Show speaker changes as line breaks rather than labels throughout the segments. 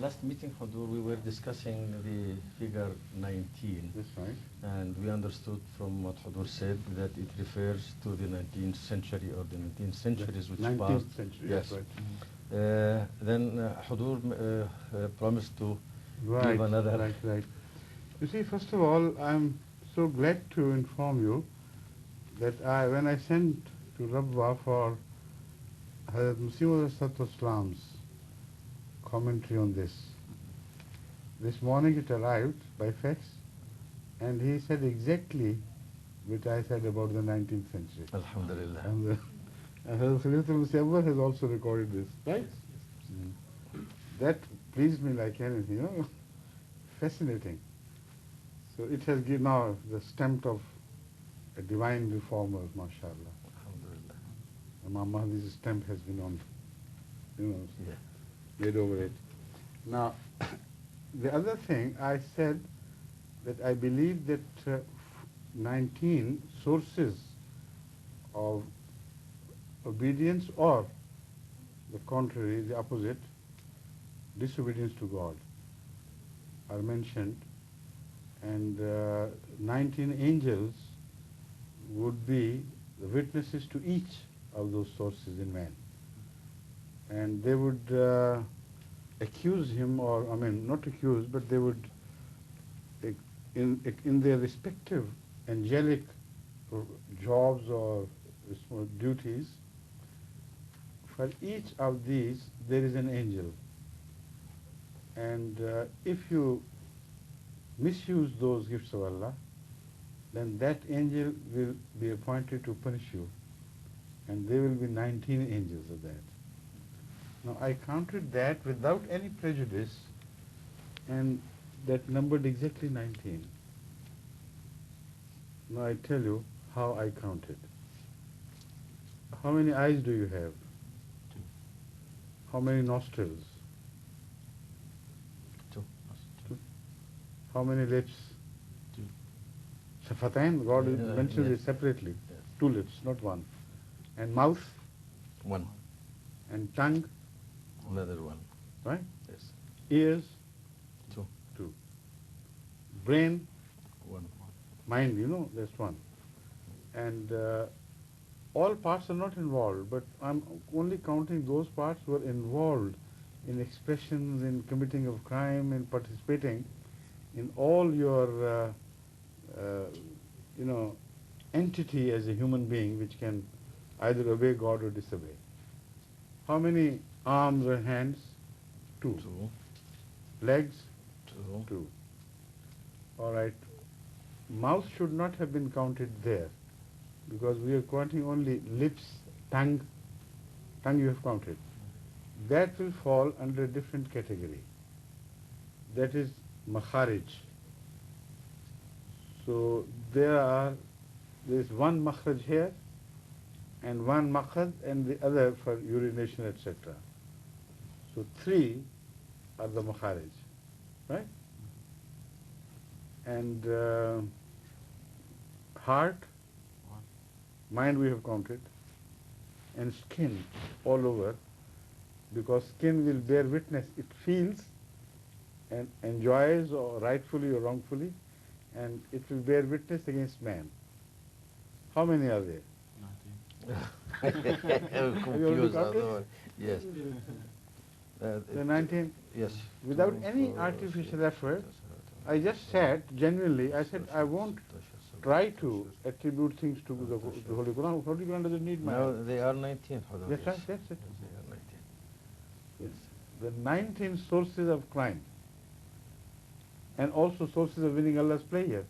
Last meeting, Hudur, we were discussing the figure 19.
That's right.
And we understood from what Hudur said that it refers to the 19th century or the 19th centuries which
19th
passed.
century,
Yes.
right.
Then Hudur promised to
Right,
give another.
right. You see, first of all, I'm so glad to inform you that when I sent to Rabwa for Hadhrat Mirza Tahir commentary on this morning it arrived by fax, and he said exactly what I said about the 19th century.
Alhamdulillah.
And Khalifatul Masih IV has also recorded this, right? That pleased me like anything, you know, fascinating. So it has given now the stamp of a divine reformer, mashallah.
Alhamdulillah.
Imam Mahdi's stamp has been on, you know,
Yeah.
made over it. Now, the other thing I said that I believe that 19 sources of obedience or the contrary, the opposite, disobedience to God are mentioned, and 19 angels would be the witnesses to each of those sources in man. And they would accuse him, or I mean not accuse, but they would in their respective angelic jobs or duties, for each of these there is an angel. And if you misuse those gifts of Allah, then that angel will be appointed to punish you. And there will be 19 angels of that. Now I counted that without any prejudice, and that numbered exactly 19. Now I tell you how I counted. How many eyes do you have?
2.
How many nostrils?
2.
2. How many lips?
2.
Shafatain, God mentions
yes.
it separately.
Yes.
2 lips, not 1. And mouth?
1.
And tongue?
Another 1.
Right?
Yes.
Ears?
2.
2. Brain?
1.
Mind, you know, that's 1. And all parts are not involved, but I'm only counting those parts who are involved in expressions, in committing of crime, in participating in all your, you know, entity as a human being which can either obey God or disobey. How many arms or hands? 2.
2.
Legs?
2.
2. All right. Mouth should not have been counted there, because we are counting only lips, tongue. Tongue you have counted. That will fall under a different category. That is makharij. So there is one makhraj here, and one makhraj, and the other for urination, etc. So 3 are the makharij, right? And heart, mind we have counted, and skin all over, because skin will bear witness. It feels and enjoys, or rightfully or wrongfully, and it will bear witness against man. How many are there?
19. Confused. Otherwise. Yes.
The 19?
Yes.
Without
2,
any
4,
artificial
6,
effort, I just said, genuinely, I said, I won't try to attribute things to the Holy Quran. Holy Quran doesn't need my
No, they are 19.
That's right, that's it.
They are 19.
Yes. The 19 sources of crime, and also sources of winning Allah's pleasure.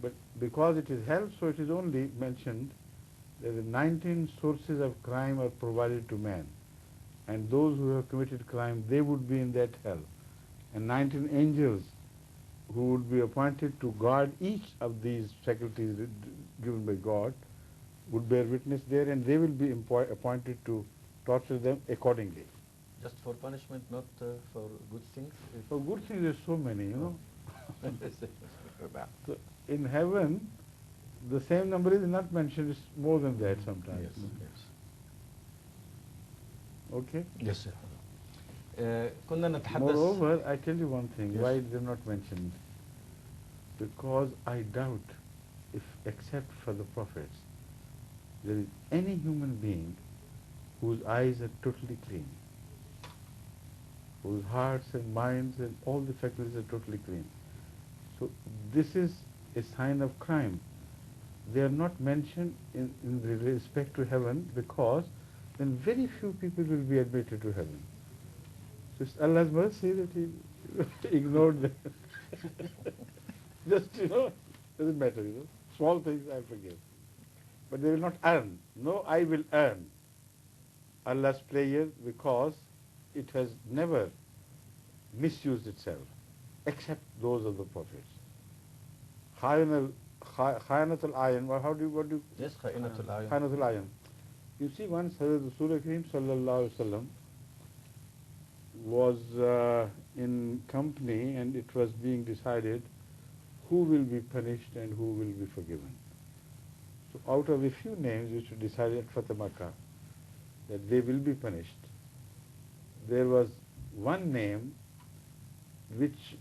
But because it is hell, so it is only mentioned that the 19 sources of crime are provided to man. And those who have committed crime, they would be in that hell. And 19 angels who would be appointed to guard each of these faculties given by God would bear witness there, and they will be appointed to torture them accordingly.
Just for punishment, not for good things?
For good things, there's so many, you know.
About.
So in heaven, the same number is not mentioned, it's more than that sometimes.
Yes, yes.
Okay?
Yes, sir. كنا نتحدث.
Moreover, I tell you one thing,
Yes.
why they're not mentioned. Because I doubt if, except for the prophets, there is any human being whose eyes are totally clean, whose hearts and minds and all the faculties are totally clean. So this is a sign of crime. They are not mentioned in respect to heaven, because then very few people will be admitted to heaven. So it's Allah's mercy that He ignored them. Just, doesn't matter, Small things I forgive. But they will not earn. No, I will earn Allah's pleasure, because it has never misused itself, except those of the prophets. Khayanatul Ayan, what do you?
Yes, Khayanatul Ayan.
Khayanatul Ayan. You see, once Hadhrat Rasul Kareem sallallahu alaihi wasallam was in company, and it was being decided who will be punished and who will be forgiven. So out of a few names which were decided at Fateh Makkah that they will be punished, there was one name which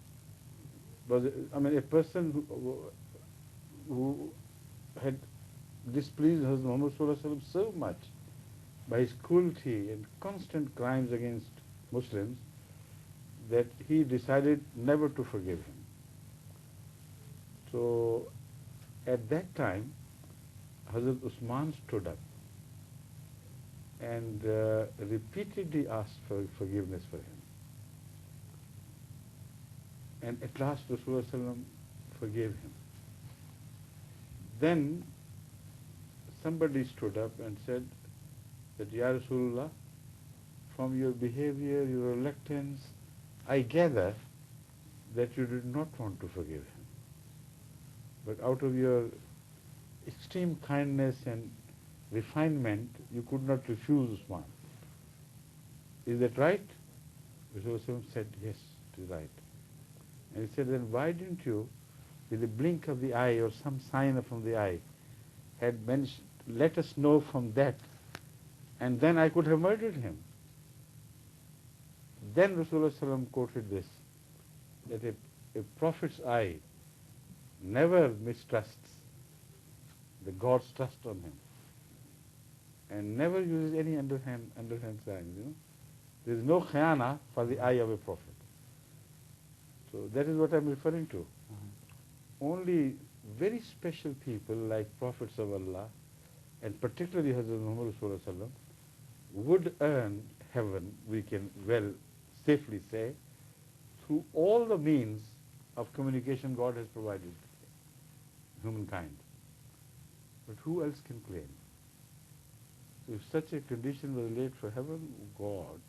was, a person who had displeased Hazrat Muhammad Sallallahu Alaihi Wasallam so much by his cruelty and constant crimes against Muslims that he decided never to forgive him. So at that time, Hazrat Usman stood up and repeatedly asked for forgiveness for him. And at last Rasulullah forgave him. Then somebody stood up and said that, Ya Rasulullah, from your behavior, your reluctance, I gather that you did not want to forgive him. But out of your extreme kindness and refinement, you could not refuse Usman. Is that right? Rasulullah said, yes, it is right. And he said, then why didn't you, with a blink of the eye or some sign from the eye, had mentioned, let us know from that, and then I could have murdered him. Then Rasulullah quoted this, that a prophet's eye never mistrusts the God's trust on him, and never uses any underhand signs. There is no khayana for the eye of a prophet. So that is what I am referring to. Only very special people like prophets of Allah, and particularly Hazrat Muhammad Sallallahu Alaihi Wasallam, would earn heaven, we can well safely say, through all the means of communication God has provided humankind. But who else can claim? So if such a condition was laid for heaven, God,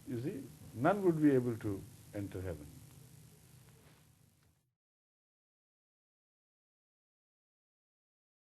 you see, none would be able to enter heaven.